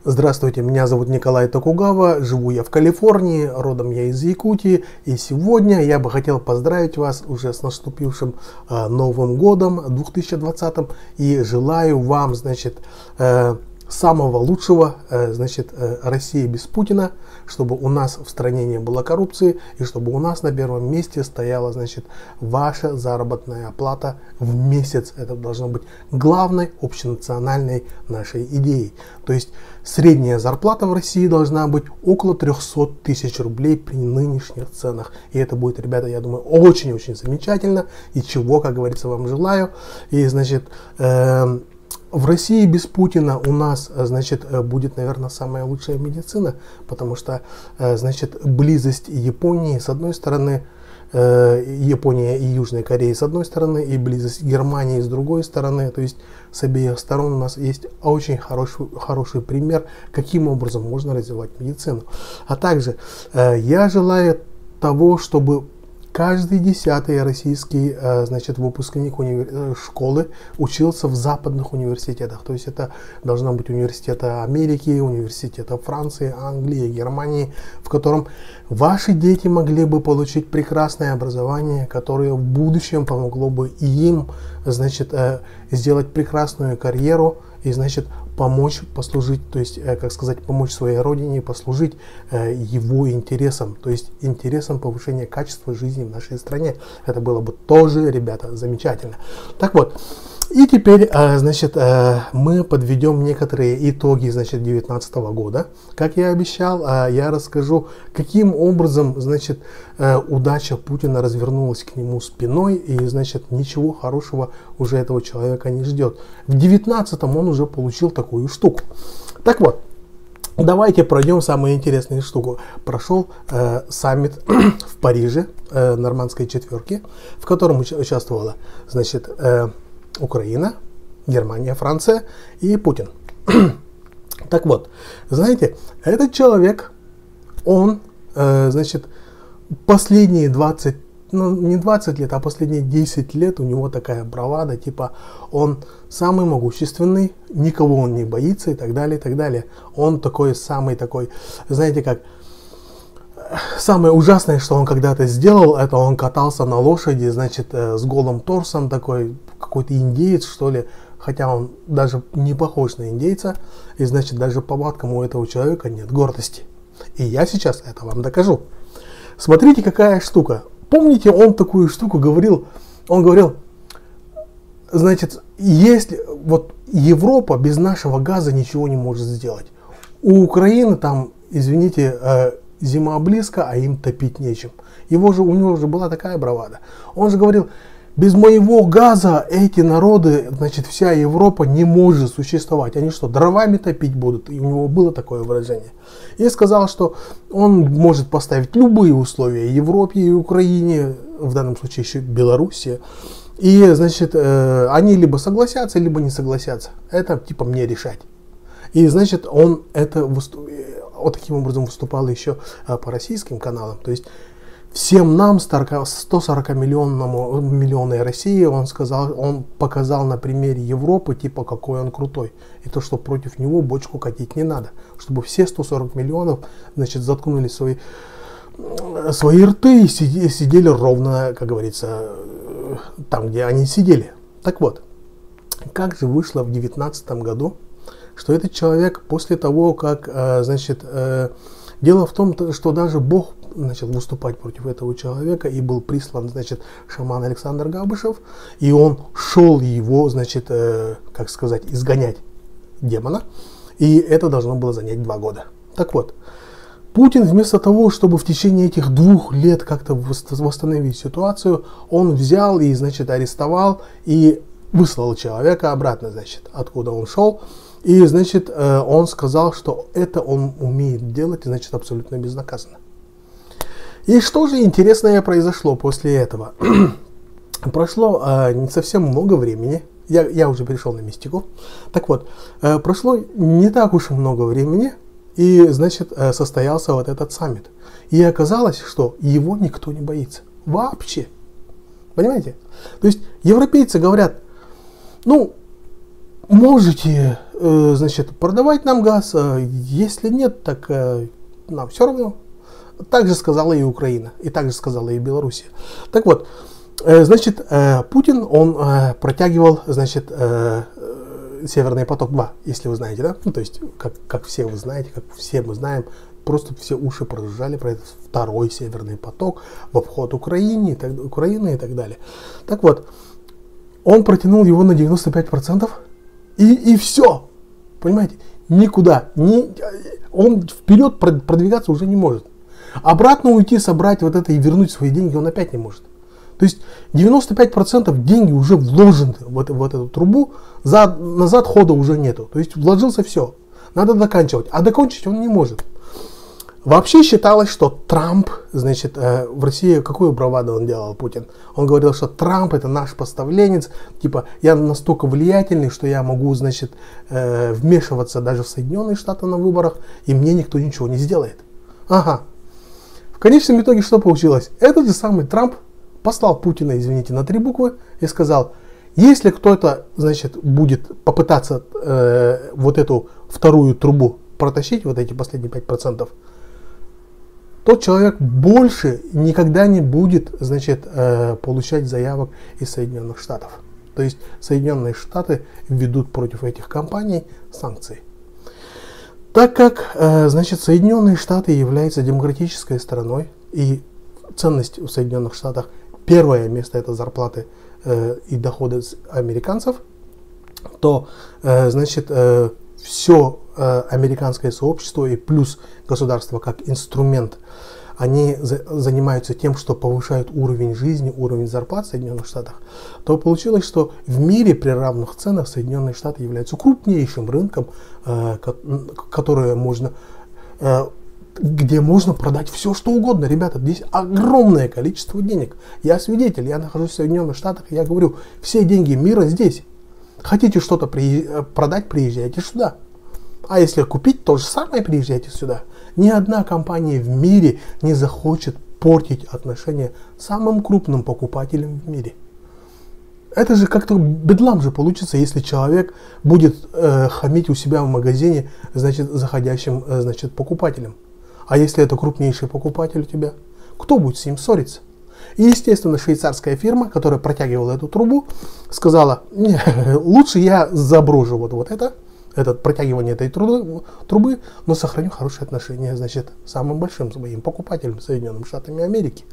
Здравствуйте, меня зовут Николай Токугава, живу я в Калифорнии, родом я из Якутии, и сегодня я бы хотел поздравить вас уже с наступившим Новым годом 2020 и желаю вам, самого лучшего, России без Путина, чтобы у нас в стране не было коррупции и чтобы у нас на первом месте стояла, ваша заработная плата в месяц. Это должно быть главной общенациональной нашей идеей. То есть средняя зарплата в России должна быть около 300 тысяч рублей при нынешних ценах. И это будет, ребята, я думаю, очень-очень замечательно. И чего, как говорится, вам желаю. И, в России без Путина у нас, будет, наверное, самая лучшая медицина, потому что, близость Японии с одной стороны, Япония и Южная Корея с одной стороны, и близость Германии с другой стороны, то есть с обеих сторон у нас есть очень хороший пример, каким образом можно развивать медицину. А также я желаю того, чтобы каждый 10-й российский выпускник школы учился в западных университетах. То есть это должны быть университеты Америки, университеты Франции, Англии, Германии, в котором ваши дети могли бы получить прекрасное образование, которое в будущем помогло бы и им сделать прекрасную карьеру и помочь послужить, то есть, помочь своей родине, послужить его интересам, то есть интересам повышения качества жизни в нашей стране. Это было бы тоже, ребята, замечательно. Так вот, и теперь, мы подведем некоторые итоги, 2019 года. Как я обещал, я расскажу, каким образом, удача Путина развернулась к нему спиной, и, ничего хорошего уже этого человека не ждет. В 2019 он уже получил такую штуку. Так вот, давайте пройдем самую интересную штуку. Прошел саммит в Париже, нормандской четверки, в котором участвовала, Украина, Германия, Франция и Путин. Так вот, знаете, этот человек, он, последние 20, не 20 лет, а последние 10 лет у него такая бравада, типа он самый могущественный, никого он не боится и так далее, и так далее. Он самый такой, знаете как, самое ужасное, что он когда-то сделал, это он катался на лошади, с голым торсом, такой какой-то индеец, что ли, хотя он даже не похож на индейца, и даже по повадкам у этого человека нет гордости. И я сейчас это вам докажу. Смотрите, какая штука. Помните, он такую штуку говорил, он говорил, если вот Европа без нашего газа ничего не может сделать. У Украины там, извините, зима близко, а им топить нечем. У него же была такая бравада. Он же говорил, без моего газа эти народы, вся Европа не может существовать. Они что, дровами топить будут? И у него было такое выражение. И сказал, что он может поставить любые условия Европе и Украине, в данном случае еще Белоруссии. И, они либо согласятся, либо не согласятся. Это типа мне решать. И, он вот таким образом выступал еще по российским каналам. То есть всем нам, 140-миллионной России, он показал на примере Европы, типа, какой он крутой. И то, что против него бочку катить не надо. Чтобы все 140 миллионов, заткнули свои рты и сидели ровно, как говорится, там, где они сидели. Так вот, как же вышло в 2019 году, что этот человек после того, как, дело в том, что даже Бог начал выступать против этого человека, и был прислан, шаман Александр Габышев, и он шел его, изгонять демона, и это должно было занять 2 года. Так вот, Путин вместо того, чтобы в течение этих 2 лет как-то восстановить ситуацию, он взял и, арестовал и выслал человека обратно, откуда он шел. И, он сказал, что это он умеет делать, абсолютно безнаказанно. И что же интересное произошло после этого? Прошло не совсем много времени. Я уже перешел на мистику. Так вот, прошло не так уж и много времени, и, состоялся вот этот саммит. И оказалось, что его никто не боится. Вообще. Понимаете? То есть, европейцы говорят, можете значит, продавать нам газ, если нет, так нам все равно. Так же сказала и Украина, и так же сказала и Белоруссия. Так вот, значит, Путин, он протягивал, значит, Северный поток-2, если вы знаете, да? Ну, то есть, как все вы знаете, как все мы знаем, просто все уши прожужжали про этот второй Северный поток в обход Украины и так далее. Так вот, он протянул его на 95%, и все. Понимаете? Никуда. Он вперед продвигаться уже не может. Обратно уйти, собрать вот это и вернуть свои деньги он опять не может. То есть 95% деньги уже вложены в эту трубу, назад хода уже нету. То есть вложился все. Надо заканчивать. А закончить он не может. Вообще считалось, что Трамп, значит, в России какую браваду он делал, Путин? Он говорил, что Трамп это наш поставленец, типа я настолько влиятельный, что я могу, значит, вмешиваться даже в Соединенные Штаты на выборах, и мне никто ничего не сделает. Ага. В конечном итоге что получилось? Этот же самый Трамп послал Путина, извините, на 3 буквы и сказал, если кто-то, значит, будет попытаться вот эту вторую трубу протащить, вот эти последние 5%, тот человек больше никогда не будет, значит, получать заявок из Соединенных Штатов. То есть Соединенные Штаты введут против этих компаний санкции. Так как, значит, Соединенные Штаты являются демократической страной, и ценность в Соединенных Штатах, первое место это зарплаты и доходы американцев, то, значит, все американское сообщество и плюс государство как инструмент, они занимаются тем, что повышают уровень жизни, уровень зарплат в Соединенных Штатах, то получилось, что в мире при равных ценах Соединенные Штаты являются крупнейшим рынком, где можно продать все, что угодно. Ребята, здесь огромное количество денег. Я свидетель, я нахожусь в Соединенных Штатах, и я говорю, все деньги мира здесь. Хотите что-то продать, приезжайте сюда. А если купить, то же самое приезжайте сюда. Ни одна компания в мире не захочет портить отношения с самым крупным покупателем в мире. Это же как-то бедлам же получится, если человек будет хамить у себя в магазине, значит, заходящим, значит, покупателем. А если это крупнейший покупатель у тебя, кто будет с ним ссориться? И, естественно, швейцарская фирма, которая протягивала эту трубу, сказала, не, лучше я заброшу вот это протягивание этой трубы, но сохраню хорошие отношения, значит, с самым большим своим покупателем, Соединенными Штатами Америки.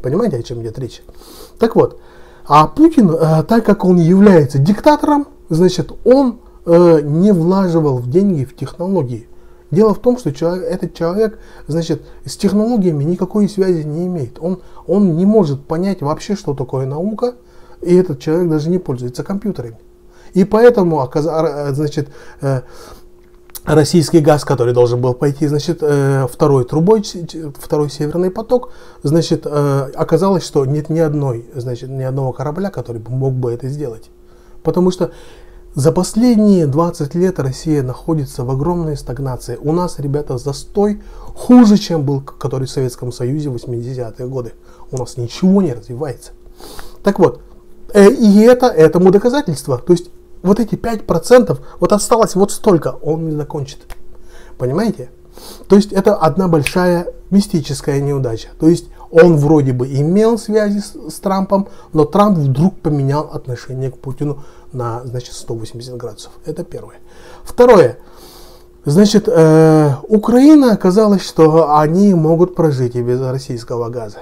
Понимаете, о чем идет речь? Так вот, а Путин, так как он является диктатором, значит, он не влаживал в деньги, в технологии. Дело в том, что этот человек, значит, с технологиями никакой связи не имеет. Он не может понять вообще, что такое наука, и этот человек даже не пользуется компьютерами. И поэтому, значит, российский газ, который должен был пойти, значит, второй трубой, второй Северный поток, значит, оказалось, что нет ни одного корабля, который мог бы это сделать. Потому что за последние 20 лет Россия находится в огромной стагнации. У нас, ребята, застой хуже, чем был, который в Советском Союзе в 80-е годы. У нас ничего не развивается. Так вот, и это этому доказательство. То есть вот эти 5%, вот осталось вот столько, он не закончит. Понимаете? То есть это одна большая мистическая неудача. То есть он вроде бы имел связи с Трампом, но Трамп вдруг поменял отношение к Путину на, значит, 180 градусов. Это первое. Второе. Значит, Украина оказалось, что они могут прожить и без российского газа.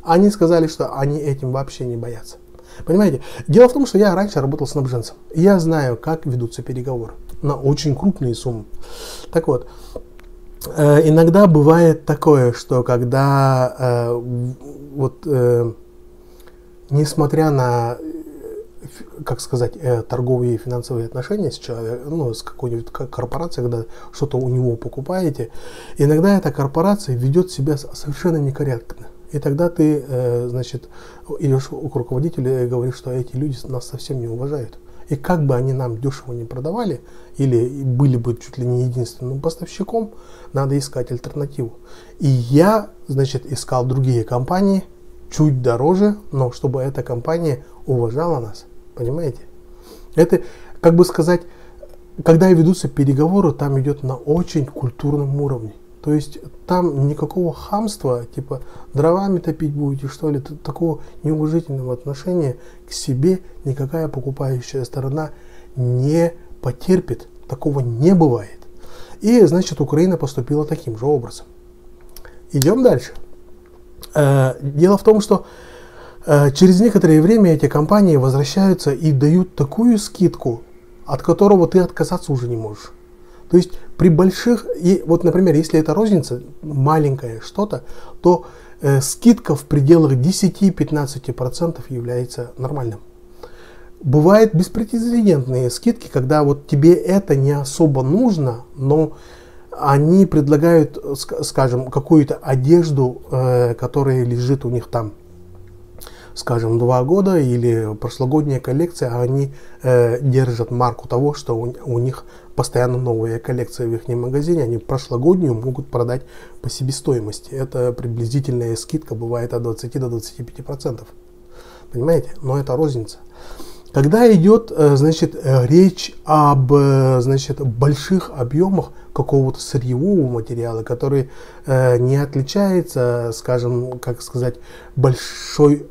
Они сказали, что они этим вообще не боятся. Понимаете? Дело в том, что я раньше работал снабженцем. Я знаю, как ведутся переговоры на очень крупные суммы. Так вот, иногда бывает такое, что когда несмотря на, как сказать, торговые и финансовые отношения с человеком, ну, с какой-нибудь корпорацией, когда что-то у него покупаете, иногда эта корпорация ведет себя совершенно некорректно. И тогда ты, значит, идешь к руководителю и говоришь, что эти люди нас совсем не уважают. И как бы они нам дешево не продавали, или были бы чуть ли не единственным поставщиком, надо искать альтернативу. И я, значит, искал другие компании, чуть дороже, но чтобы эта компания уважала нас. Понимаете? Это, как бы сказать, когда ведутся переговоры, там идет на очень культурном уровне. То есть там никакого хамства, типа дровами топить будете, что ли, такого неуважительного отношения к себе никакая покупающая сторона не потерпит. Такого не бывает. И, значит, Украина поступила таким же образом. Идем дальше. Дело в том, что через некоторое время эти компании возвращаются и дают такую скидку, от которого ты отказаться уже не можешь. То есть при больших, и вот, например, если это розница, маленькое что-то, то скидка в пределах 10-15% является нормальным. Бывают беспрецедентные скидки, когда вот тебе это не особо нужно, но они предлагают, скажем, какую-то одежду, которая лежит у них там, скажем, 2 года или прошлогодняя коллекция, а они держат марку того, что у них постоянно новая коллекция в их магазине, они прошлогоднюю могут продать по себестоимости. Это приблизительная скидка бывает от 20 до 25%. Понимаете? Но это розница. Когда идет, значит, речь об, значит, больших объемах какого-то сырьевого материала, который не отличается, скажем, как сказать, большой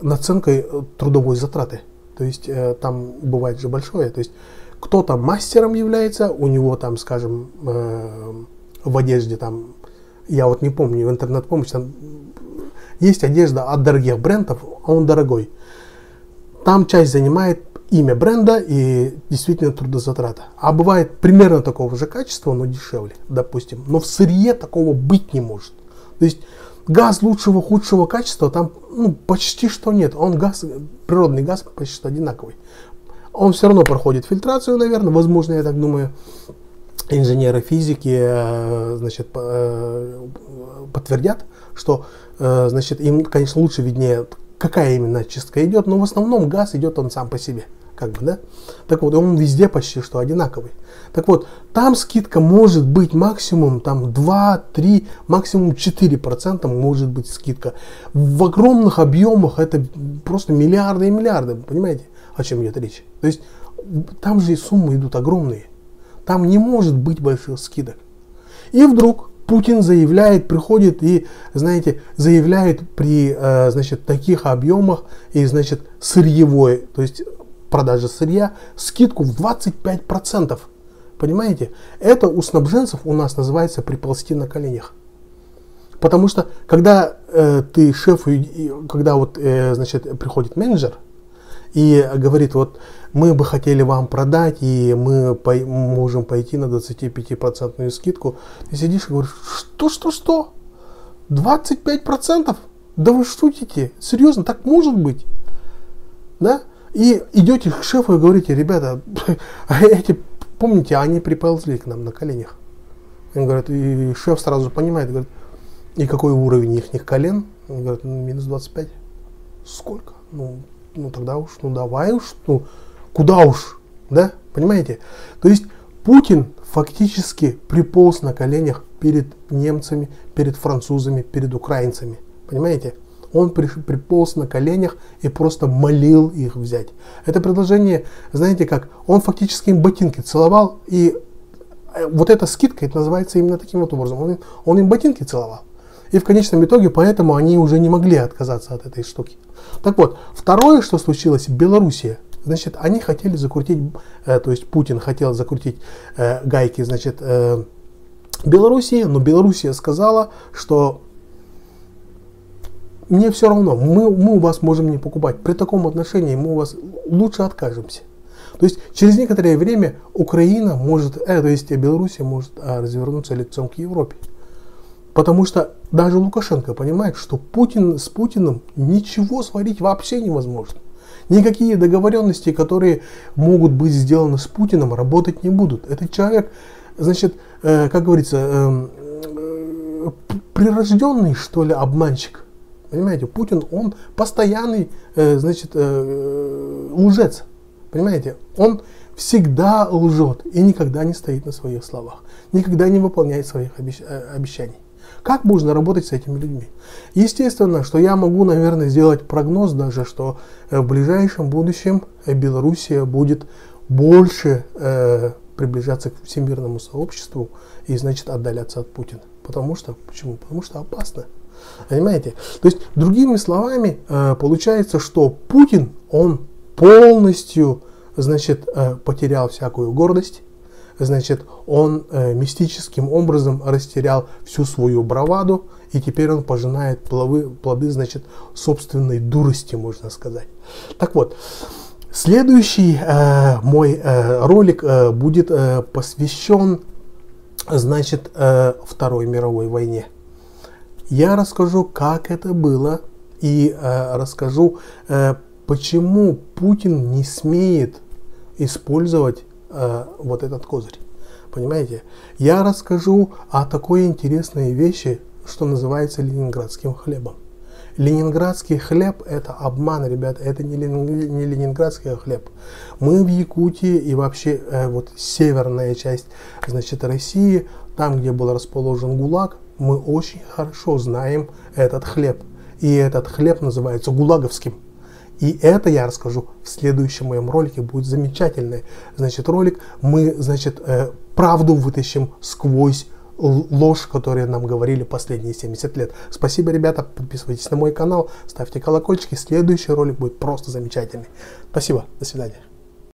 наценкой трудовой затраты. То есть там бывает же большое. То есть кто-то мастером является, у него там, скажем, в одежде там, я вот не помню, в интернет-помощи, там есть одежда от дорогих брендов, а он дорогой. Там часть занимает имя бренда и действительно трудозатрата. А бывает примерно такого же качества, но дешевле, допустим. Но в сырье такого быть не может. То есть газ лучшего, худшего качества там почти что нет. Он газ, природный газ почти что одинаковый. Он все равно проходит фильтрацию, наверное. Возможно, я так думаю, инженеры физики, значит, подтвердят, что, значит, им, конечно, лучше виднее, какая именно чистка идет, но в основном газ идет он сам по себе, как бы, да. Так вот, он везде почти что одинаковый. Так вот, там скидка может быть максимум там 2-3, максимум 4% может быть скидка. В огромных объемах это просто миллиарды и миллиарды, понимаете, о чем идет речь. То есть там же суммы идут огромные. Там не может быть больших скидок. И вдруг Путин заявляет, приходит и, знаете, заявляет при, значит, таких объемах и, значит, сырьевой, то есть продажа сырья, скидку в 25%. Понимаете? Это у снабженцев у нас называется приползти на коленях. Потому что, когда ты шеф, когда вот, значит, приходит менеджер и говорит, вот мы бы хотели вам продать, и мы можем пойти на 25% скидку. Ты сидишь и говоришь, что? 25%? Да вы шутите? Серьезно, так может быть? Да? И идете к шефу и говорите, ребята, эти, помните, они приползли к нам на коленях. Они говорят, и шеф сразу понимает, говорит, и какой уровень их колен? Он говорит, минус 25. Сколько? Ну тогда уж, давай уж, куда уж, да, понимаете? То есть Путин фактически приполз на коленях перед немцами, перед французами, перед украинцами, понимаете? Он приполз на коленях и просто молил их взять. Это предложение, знаете как, он фактически им ботинки целовал, и вот эта скидка, это называется именно таким вот образом, он им ботинки целовал. И в конечном итоге, поэтому они уже не могли отказаться от этой штуки. Так вот, второе, что случилось, Белоруссия. Значит, они хотели закрутить, то есть Путин хотел закрутить гайки, значит, Белоруссии, но Белоруссия сказала, что мне все равно, мы у вас можем не покупать. При таком отношении мы у вас лучше откажемся. То есть через некоторое время Украина может, то есть Белоруссия может развернуться лицом к Европе. Потому что даже Лукашенко понимает, что с Путиным ничего сварить вообще невозможно. Никакие договоренности, которые могут быть сделаны с Путиным, работать не будут. Этот человек, значит, как говорится, прирожденный, что ли, обманщик. Понимаете, Путин, он постоянный, значит, лжец. Понимаете, он всегда лжет и никогда не стоит на своих словах, никогда не выполняет своих обещаний. Как можно работать с этими людьми? Естественно, что я могу, наверное, сделать прогноз даже, что в ближайшем будущем Белоруссия будет больше приближаться к всемирному сообществу и, значит, отдаляться от Путина. Потому что, почему? Потому что опасно. Понимаете? То есть, другими словами, получается, что Путин, он полностью, значит, потерял всякую гордость, значит, он мистическим образом растерял всю свою браваду, и теперь он пожинает плоды, значит, собственной дурости, можно сказать. Так вот, следующий мой ролик будет посвящен, значит, Второй мировой войне. Я расскажу, как это было, и расскажу, почему Путин не смеет использовать вот этот козырь. Понимаете? Я расскажу о такой интересной вещи, что называется ленинградским хлебом. Ленинградский хлеб – это обман, ребята, это не ленинградский хлеб. Мы в Якутии и вообще вот северная часть, значит, России, там, где был расположен ГУЛАГ, мы очень хорошо знаем этот хлеб. И этот хлеб называется гулаговским. И это я расскажу в следующем моем ролике. Будет замечательный, значит, ролик. Мы, значит, правду вытащим сквозь ложь, которую нам говорили последние 70 лет. Спасибо, ребята. Подписывайтесь на мой канал, ставьте колокольчики. Следующий ролик будет просто замечательный. Спасибо. До свидания.